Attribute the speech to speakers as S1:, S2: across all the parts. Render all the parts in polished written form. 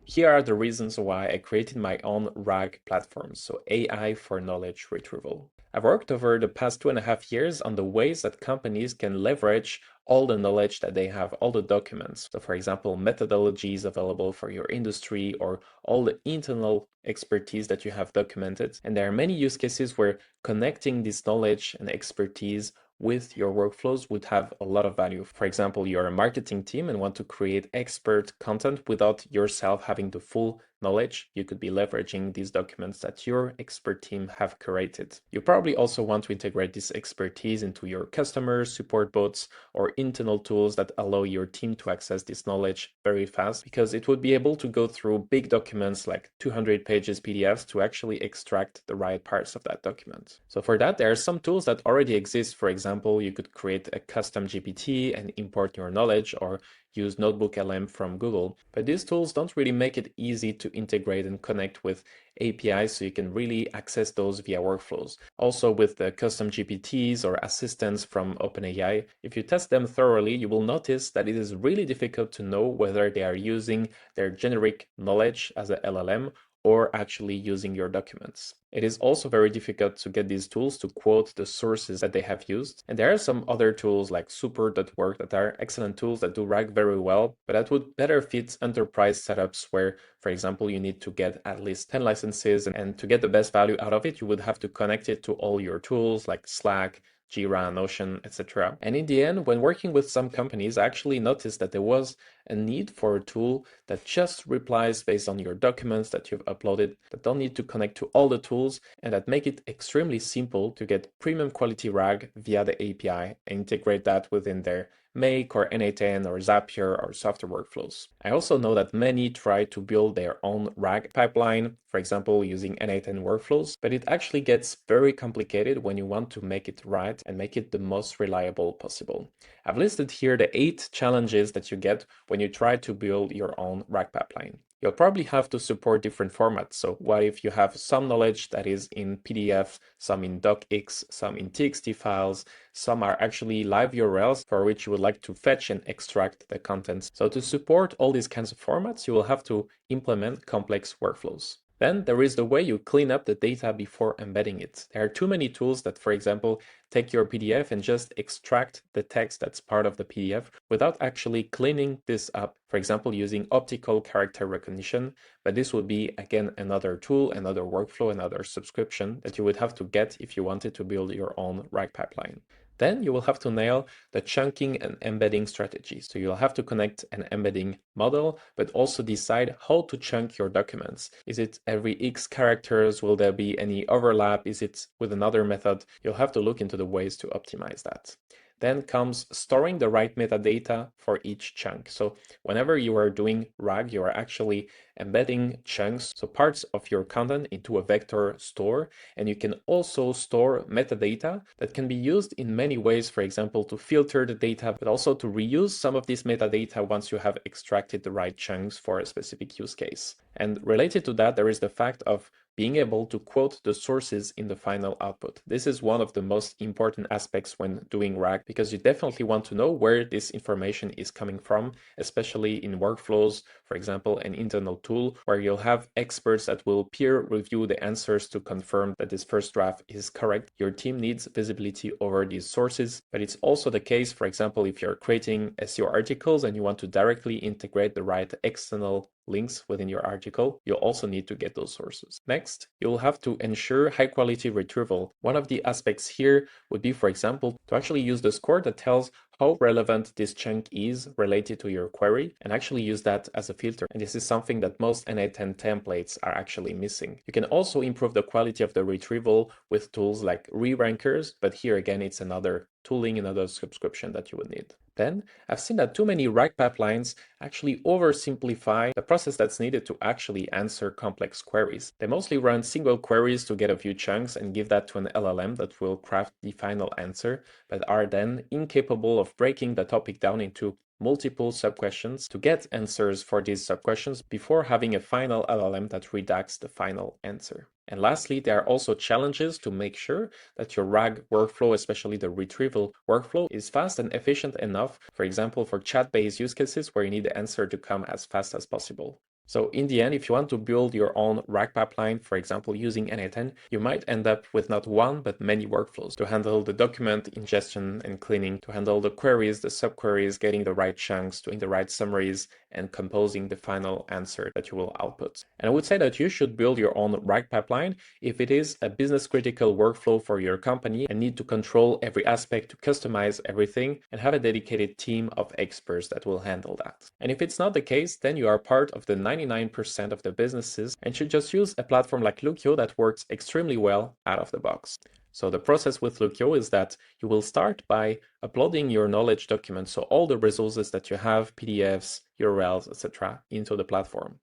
S1: Here are the reasons why I created my own RAG platform, so AI for Knowledge Retrieval. I've worked over the past 2.5 years on the ways that companies can leverage all the knowledge that they have, all the documents. So for example, methodologies available for your industry or all the internal expertise that you have documented. And there are many use cases where connecting this knowledge and expertise with your workflows would have a lot of value. For example, you're a marketing team and want to create expert content without yourself having the full knowledge. You could be leveraging these documents that your expert team have curated. You probably also want to integrate this expertise into your customer support bots or internal tools that allow your team to access this knowledge very fast, because it would be able to go through big documents like 200 pages PDFs to actually extract the right parts of that document. So for that, there are some tools that already exist. For example, you could create a custom GPT and import your knowledge, or use NotebookLM from Google. But these tools don't really make it easy to integrate and connect with APIs, so you can really access those via workflows. Also with the custom GPTs or assistants from OpenAI, if you test them thoroughly, you will notice that it is really difficult to know whether they are using their generic knowledge as a LLM or actually using your documents. It is also very difficult to get these tools to quote the sources that they have used. And there are some other tools like Super.work that are excellent tools that do RAG very well, but that would better fit enterprise setups where, for example, you need to get at least 10 licenses, and to get the best value out of it, you would have to connect it to all your tools like Slack, Jira, Notion, etc. And in the end, when working with some companies, I actually noticed that there was a need for a tool that just replies based on your documents that you've uploaded, that don't need to connect to all the tools, and that make it extremely simple to get premium quality RAG via the API and integrate that within their Make or N8N or Zapier or software workflows. I also know that many try to build their own RAG pipeline, for example, using N8N workflows, but it actually gets very complicated when you want to make it right and make it the most reliable possible. I've listed here the 8 challenges that you get when you try to build your own RAG pipeline. You'll probably have to support different formats. So what if you have some knowledge that is in PDF, some in docx, some in TXT files, some are actually live URLs for which you would like to fetch and extract the contents. So to support all these kinds of formats, you will have to implement complex workflows. Then there is the way you clean up the data before embedding it. There are too many tools that, for example, take your PDF and just extract the text that's part of the PDF without actually cleaning this up, for example, using optical character recognition. But this would be, again, another tool, another workflow, another subscription that you would have to get if you wanted to build your own RAG pipeline. Then you will have to nail the chunking and embedding strategy. So you'll have to connect an embedding model, but also decide how to chunk your documents. Is it every X characters? Will there be any overlap? Is it with another method? You'll have to look into the ways to optimize that. Then comes storing the right metadata for each chunk. So whenever you are doing RAG, you are actually embedding chunks, so parts of your content, into a vector store. And you can also store metadata that can be used in many ways, for example, to filter the data, but also to reuse some of this metadata once you have extracted the right chunks for a specific use case. And related to that, there is the fact of being able to quote the sources in the final output. This is one of the most important aspects when doing RAG, because you definitely want to know where this information is coming from, especially in workflows, for example, an internal tool where you'll have experts that will peer review the answers to confirm that this first draft is correct. Your team needs visibility over these sources, but it's also the case, for example, if you're creating SEO articles and you want to directly integrate the right external links within your article, you also need to get those sources. Next, you'll have to ensure high quality retrieval. One of the aspects here would be, for example, to actually use the score that tells how relevant this chunk is related to your query, and actually use that as a filter. And this is something that most N8N templates are actually missing. You can also improve the quality of the retrieval with tools like re-rankers, but here again, it's another tooling, another subscription that you would need. Then I've seen that too many RAG pipelines actually oversimplify the process that's needed to actually answer complex queries. They mostly run single queries to get a few chunks and give that to an LLM that will craft the final answer, but are then incapable of breaking the topic down into multiple sub-questions to get answers for these sub-questions before having a final LLM that redacts the final answer. And lastly, there are also challenges to make sure that your RAG workflow, especially the retrieval workflow, is fast and efficient enough, for example, for chat-based use cases where you need the answer to come as fast as possible. So in the end, if you want to build your own RAG pipeline, for example, using N8N, you might end up with not one, but many workflows to handle the document ingestion and cleaning, to handle the queries, the subqueries, getting the right chunks, doing the right summaries, and composing the final answer that you will output. And I would say that you should build your own RAG pipeline if it is a business critical workflow for your company and need to control every aspect, to customize everything, and have a dedicated team of experts that will handle that. And if it's not the case, then you are part of the 99% of the businesses and should just use a platform like Lookio that works extremely well out of the box. So the process with Lookio is that you will start by uploading your knowledge documents, so all the resources that you have, PDFs, URLs, etc., into the platform.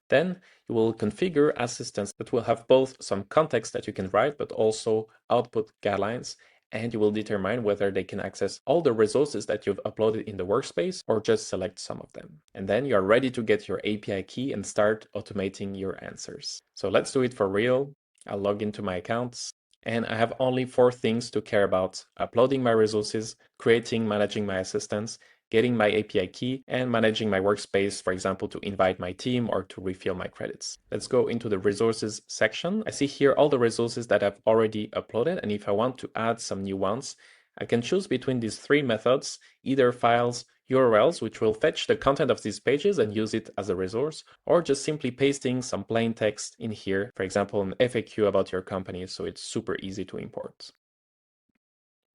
S1: Then you will configure assistants that will have both some context that you can write, but also output guidelines, and you will determine whether they can access all the resources that you've uploaded in the workspace or just select some of them. And then you are ready to get your API key and start automating your answers. So let's do it for real. I'll log into my accounts and I have only 4 things to care about: uploading my resources, creating, managing my assistants, getting my API key, and managing my workspace, for example, to invite my team or to refill my credits. Let's go into the resources section. I see here all the resources that I've already uploaded, and if I want to add some new ones, I can choose between these 3 methods, either files, URLs, which will fetch the content of these pages and use it as a resource, or just simply pasting some plain text in here, for example, an FAQ about your company, so it's super easy to import.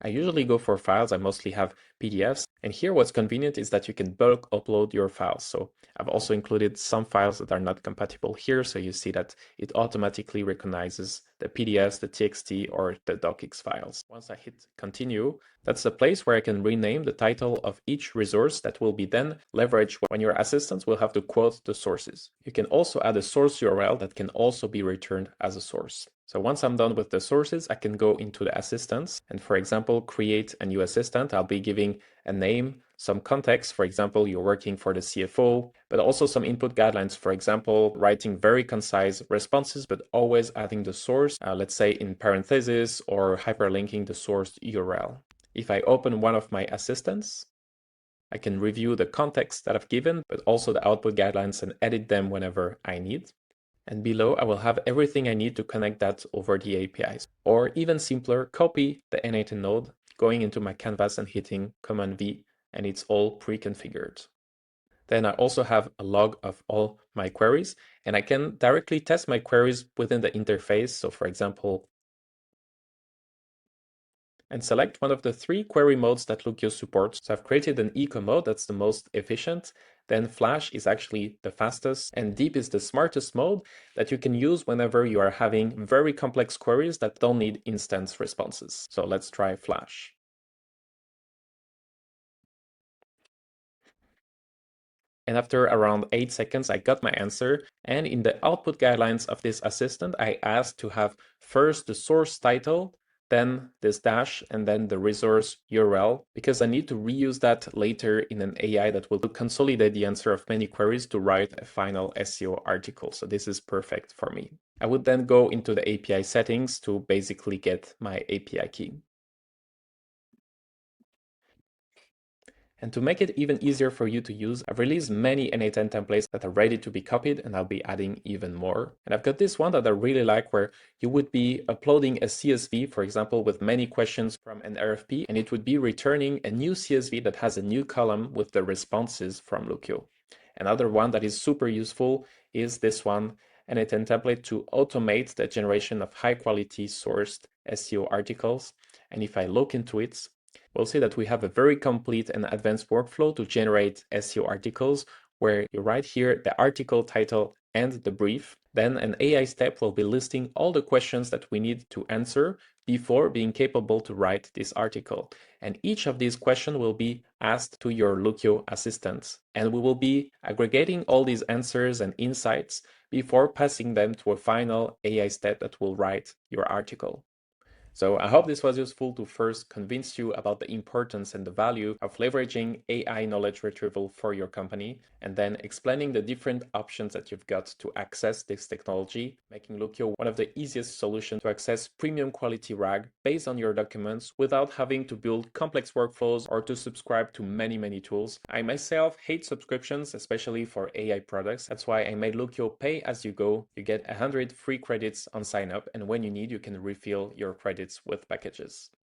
S1: I usually go for files. I mostly have PDFs. And here what's convenient is that you can bulk upload your files. So I've also included some files that are not compatible here. So you see that it automatically recognizes the PDFs, the TXT, or the docx files. Once I hit continue, that's the place where I can rename the title of each resource that will be then leveraged when your assistants will have to quote the sources. You can also add a source URL that can also be returned as a source. So once I'm done with the sources, I can go into the assistants and, for example, create a new assistant. I'll be giving a name, some context. For example, you're working for the CFO, but also some input guidelines. For example, writing very concise responses, but always adding the source, let's say in parentheses, or hyperlinking the source URL. If I open one of my assistants, I can review the context that I've given, but also the output guidelines and edit them whenever I need. And below, I will have everything I need to connect that over the APIs. Or even simpler, copy the N8N node, going into my canvas and hitting Command V, and it's all pre-configured. Then I also have a log of all my queries, and I can directly test my queries within the interface. So for example, and select one of the 3 query modes that Lookio supports. So I've created an eco mode that's the most efficient. Then Flash is actually the fastest, and Deep is the smartest mode that you can use whenever you are having very complex queries that don't need instant responses. So let's try Flash. And after around 8 seconds, I got my answer. And in the output guidelines of this assistant, I asked to have first the source title, then this dash, and then the resource URL, because I need to reuse that later in an AI that will consolidate the answer of many queries to write a final SEO article. So this is perfect for me. I would then go into the API settings to basically get my API key. And to make it even easier for you to use, I've released many N8N templates that are ready to be copied, and I'll be adding even more. And I've got this one that I really like, where you would be uploading a CSV, for example, with many questions from an RFP, and it would be returning a new CSV that has a new column with the responses from Lookio. Another one that is super useful is this one, N8N template to automate the generation of high quality sourced SEO articles. And if I look into it, we'll see that we have a very complete and advanced workflow to generate SEO articles, where you write here the article title and the brief. Then an AI step will be listing all the questions that we need to answer before being capable to write this article. And each of these questions will be asked to your Lookio assistant. And we will be aggregating all these answers and insights before passing them to a final AI step that will write your article. So I hope this was useful to first convince you about the importance and the value of leveraging AI knowledge retrieval for your company, and then explaining the different options that you've got to access this technology, making Lookio one of the easiest solutions to access premium quality RAG based on your documents without having to build complex workflows or to subscribe to many tools. I myself hate subscriptions, especially for AI products. That's why I made Lookio pay as you go. You get 100 free credits on sign up, and when you need, you can refill your credits with packages.